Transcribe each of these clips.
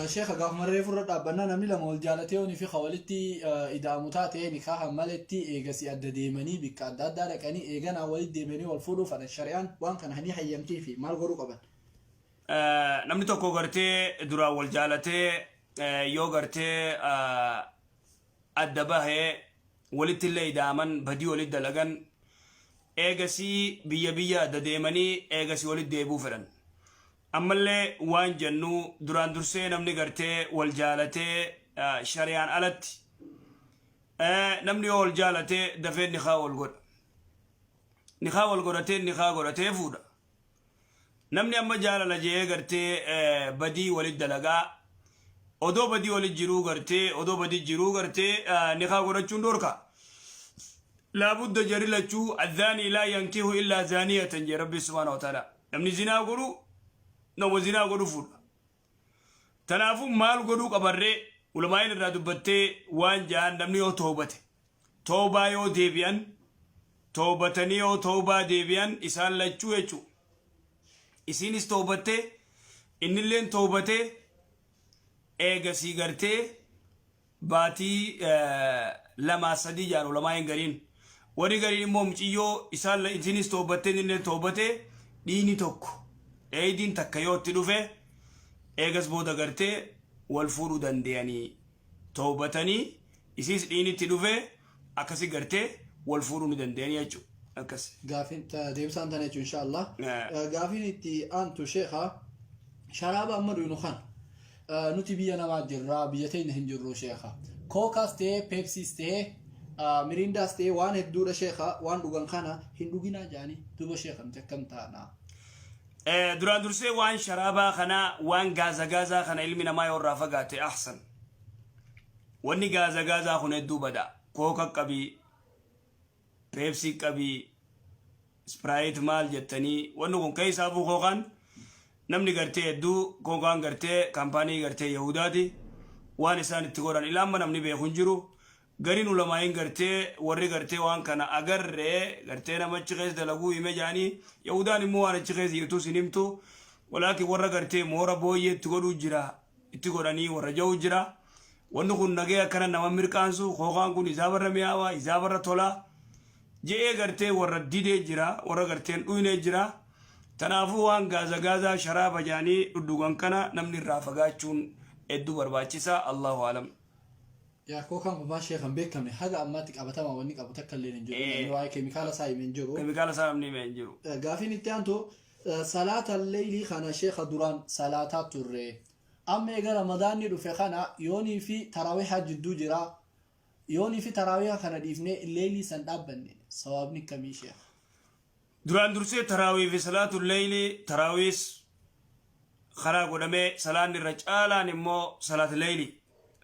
شيخ قاف مرة فرد أبنا نمني لما والجالتي وني في خوالتي إذا متاتي نكاح مالتي إيجاسي أدى ديماني بكادات دارك أني إيجانا ولد ديماني والفودو فانا الشريان وان كان هني حيمتي في مال غرو قبل نمني توكو غرتي درا والجالتي يو غرتي أدى به ولد اللي دامن بدي ولد دلغن إيجاسي بيا أدى ديماني إيجاسي ولد ديبو فرن أمالي وان جنو دران درسي نمني غرتي والجالتي شريان ألت نمني والجالتي دفين نخا والغرتي فودا نمني أما جالة جيه غرتي بدي ولد دلغا odoo badii wali jiruu gartee odoo badii jiruu gartee niqaa godhachuun dorka laabudda jari lachuu adhaani laa yankihu illaa zaaniyatan jee rabbi subhaanahu wa ta'ala namni zinaa godhu nama zinaa godhu fuudha tanaafuu maal godhuu qabarree ulamaa'in irraa dubbattee waan jaan namni yoo toobate toobaa yoo deebi'an toobatanii yoo toobaa deebi'an isaan lachuu jechuu isiinis toobattee innilleen toobatee eegasii gartee baatii lama sadii jaan ulamaa'in gariin wani gariin immoo muciyyoo isaan isiinis toobattee innilleen toobatee dhiini tokko eediin takka yoo itti dhufe eegas booda gartee wal fuudhuu danda'anii toobatanii isiis dhiini itti dhufe akkasi gartee wal fuudhuu ni danda'anii jechuudha akkas. Gaafin deebisaan tana jechuun inshaallah. Gaafin itti aantu sheekha sharaaba amma dhuynu kan nuti biyya namaa jirra biyya teenya hin jirru sheekha. Kookaas ta'ee peepsiis ta'ee mirindaas ta'ee waan hedduudha sheekha waan dhugan kana hin dhuginaa jaanii duba sheekha nuti akkam taana. duraan dursee waan sharaabaa kana waan gaazaa kana ilmi namaa yoo irraa fagaate ahsan wanni gaazaa kun hedduu bada kooka qabii peepsii qabii sprite maal jettanii wanni kun keessaa buu kookaan namni gartee hedduu kookaan gartee kaampaanii gartee yahudaati waan isaan itti godhan ilaamma namni beekun jiru gariin ulamaa'in gartee warri gartee waan kana agarree gartee namachi keessa dalaguu hime jaanii yahudaan immoo waan achi keessa jirtu sinimtu walaakin warra gartee moora booyyee itti godhuu jira itti godhanii warra ja'uu jira wanni kun nagee akkana nama mirqaansu kookaan kun isaa barra mi'aawaa isaa barra tolaa je'ee gartee warra didee jira warra garteen dhuyinee jira tanaafuu waan gaazaa sharaaba jaanii dhudhugan kana namni irraa fagaachuun hedduu barbaachisaa allahu alam. يا كوكان بما شيخ بيكم هذا أماتك أبتما ونيك أبتك اللي نجرو نواي كيميكالا ساي من جرو كيميكالا ساي من جرو قافين التانتو صلاة الليل خانا شيخ دوران صلاة توري أما إذا رمضان يدفع خانا يوني في تراويح جدو جرا يوني في تراويح خانا ديفني الليل سندابني صوابني كمي شيخ دوران درسي تراويح في صلاة الليل تراويح خرا قدامي صلاة الرجالة نمو صلاة الليل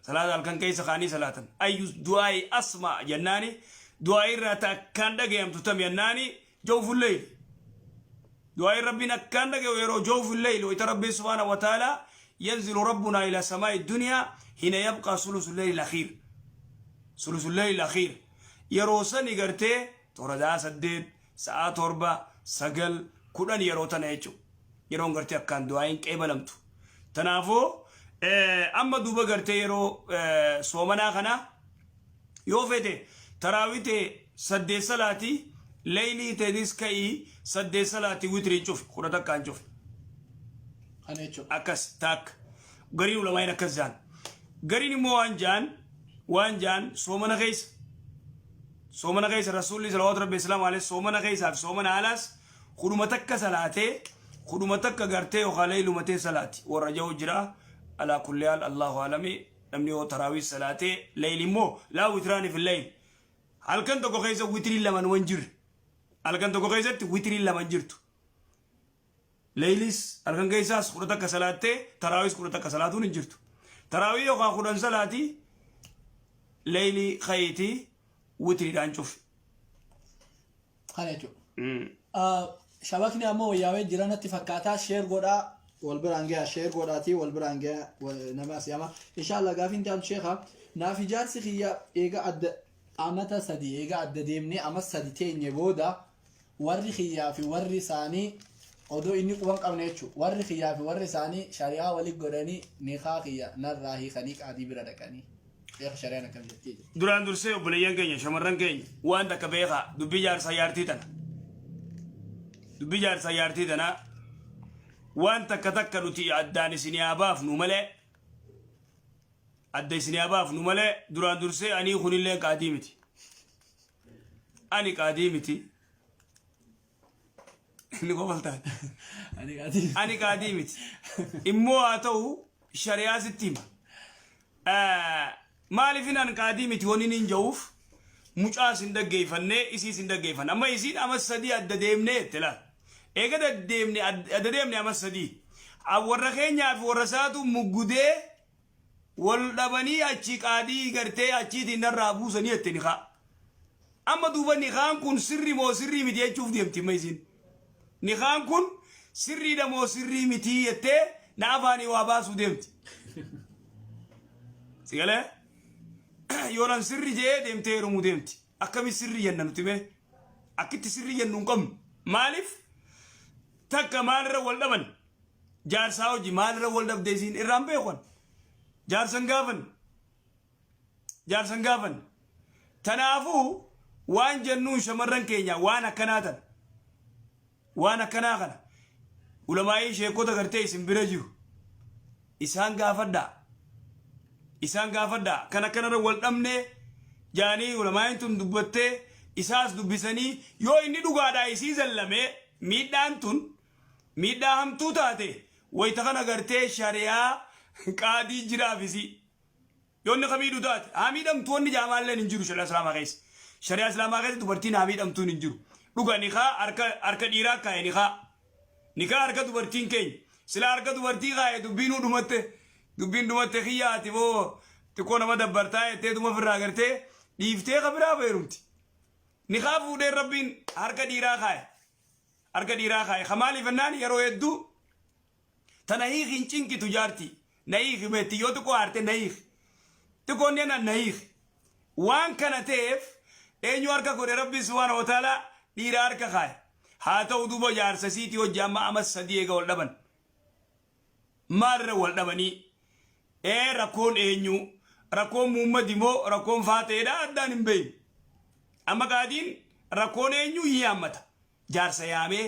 صلاة الكن كيس خاني صلاة أي دعاء أسمع جناني دعاء رتا كان دقيم تتم جناني جوف الليل دعاء ربنا كان دقيم يرو جوف الليل ويتربي سبحانه وتعالى ينزل ربنا إلى سماء الدنيا هنا يبقى ثلث الليل الأخير ثلث الليل الأخير يرو سني قرتي توردا سدد ساعات أربع سجل كلن يرو تنايجو يرو قرتي كان دعاء كيبلمتو تنافو أما دوبا قرتي يرو سومنا خنا يوفيتي تراويتي سدي صلاتي ليلي تديس كاي سدي صلاتي وتري شوف خرطة كان شوف أنا شوف أكس تاك غرين ولا ما ينكزان غرين مو وانجان سومنا غيس رسول الله صلى الله عليه وسلم عليه سومنا غيس سومنا علاس خدمتك صلاتي خدمتك قرتي وخليل متي صلاتي ورجو جرا على كل حال الله عالمي نمني تراويح صلاتي ليل مو لا وتراني في الليل هل كنت كويس وتري لما ننجر هل كنت كويس وتري لما نجرت ليلس هل كان كويس سكرتك صلاتي تراويح سكرتك صلاتو نجرت تراويح وخاخدن صلاتي ليلي خيتي وتري دانشوف خانيتو شبكني أمو ياوي جيران تفكاتا شير غودا والبرانجا شير غوداتي والبرانجا ونماس ياما ان شاء الله قافين تام شيخا نافجات سخيا ايغا اد امتا سدي ايغا اد ديمني اما سديتين يبودا وري خيا في وري ثاني odoo inni quban qabne jechuudha warri kiyyaa fi warri isaanii shari'aa waliin godhanii niqaa kiyya narraa hiikanii qaadii bira dhaqanii shari'aan akkam jettee jirti. Duraan dursee obboleeyyan keenya shamarran keenya waan takka beekaa dubbii jaarsaa yaartii tana dubbii jaarsaa yaartii tana waan takka nuti addaan isin yaabaafnu malee adda isin yaabaafnu malee duraan dursee ani kunillee qaadii miti ani qaadii miti ni qofaltaan ani qaadii miti immoo haa ta'u shari'aa sitti hima maaliifin an qaadii miti wani nin ja'uuf mucaa sin dhaggeeffannee isii sin dhaggeeffanne amma isiin amas sadii adda deemnee itti laal eega adda deemne amas sadii warra keenyaa fi warra isaatu muggudee wal dhabanii achi qaadii gartee achiitiin narraa buusanii itti niqaa amma duuba niqaan kun sirri moo sirrii miti jechuuf deemti amma isiin niqaan kun sirriidha moo sirrii miti jettee na afaanii waa baasuu deemti sigalee yoonan sirri jee deemtee heerumuu deemti akkami sirri jenna nuti mee akkitti sirri jennu hin qabnu maaliif takka maalirra wal dhaban jaarsaa hojii maalirra wal dhabdee isiin irraan beekon jaarsan gaafan tanaafuu waan jennuun shamarran keenya waan akkanaa kana ulamaa'ii sheekota gartee isin bira jiru isaan gaafadhaa kana kanarra wal dhabne jaanii ulamaa'in tun dubbattee isaas dubbisanii yoo inni dhugaadhaa isii zallamee miidhaan tun miidhaa hamtuu taate wayta kana gartee shari'aa qaadii jiraafisi yoo inni kamiidhu taate haa miidhamtu wanni jaamaalleen hin jiru shari'aa islaamaa keessa dubartiin haa miidhamtuun hin jiru dhuga niqaa harka dhiiraa kaa'e niqaa harka dubartiin keenya sila harka dubartii kaa'e dubbiin dhumatte kiyyaati moo xiqqoo nama dabbartaa jettee duma ofirraa gartee dhiiftee kabiraa fayyadumti niqaa fuudheen rabbiin harka dhiiraa kaa'e kamaaliif ennaan yeroo hedduu tana hiiki hin cinqitu jaarti na hiiki meetti yoo xiqqoo aarte na hiiki xiqqoon nena na hiiki waan kana ta'eef eenyu harka godhe rabbiin subhaanahu wa ta'aalaa dhiiraa harka kaa'e haa ta'u duuba jaarsa siitii hojii amma amas sadii eega wal dhaban maalirra wal dhabanii rakkoon eenyu rakkoon muummadi moo rakkoon faateedha addaan hin beeynu amma qaadiin rakkoon eenyu hin yaammata jaarsa yaamee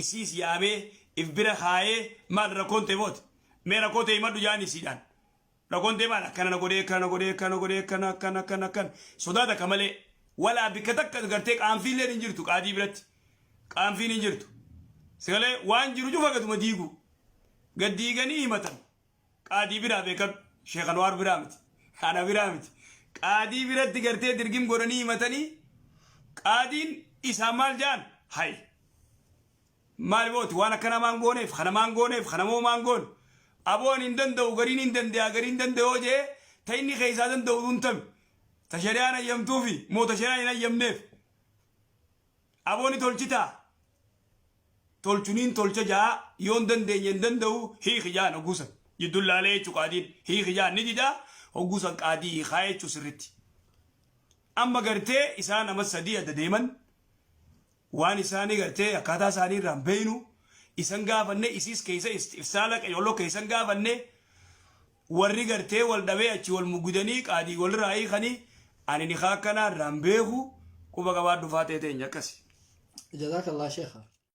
isiis yaamee if bira kaayee maal rakkoon ta'e moote mee rakkoo ta'e maddu jaan isiidhaan rakkoon ta'e maal akkana godhee sodaata ka malee walaa bikka takka gartee qaanfiilleen hin jirtu qaadii biratti qaanfiin hin jirtu sagalee waan jiru cufa gatuma diigu gad diiganii himatan qaadii biraa beekan sheekh Anwaar biraa miti ana biraa miti qaadii biratti gartee dirgim godhanii himatanii qaadiin isaa maal jaan hay maal booti waan akkana maan gooneef kana moo maan goon aboon hin danda'u gariin hin danda'u jee ta inni keessaa danda'u duntami ta shari'aan ayyamtuufi moo ta shari'aan hin ayyamneef abooni tolchitaa tolchuniin tolcha jaa yoon dandeenye hin danda'u hiiki jaan oguusan jiddullaalee jechuu qaadiin hiiki jaan ni didaa oguusan qaadii hiikaa jechuu sirritti amma gartee isaan amma sadii adda deeman waan isaanii gartee akkaataa isaanii irraan beeynu isan gaafanne isiis keessa ifsaala qayyoloo keessan gaafanne warri gartee wal dhabee achi wal mugudanii qaadii walirraa hiikanii ani niqaa akkanaa irraan beeku quba qabaadhu faatee teenya akkasi. Jazakallah sheekha.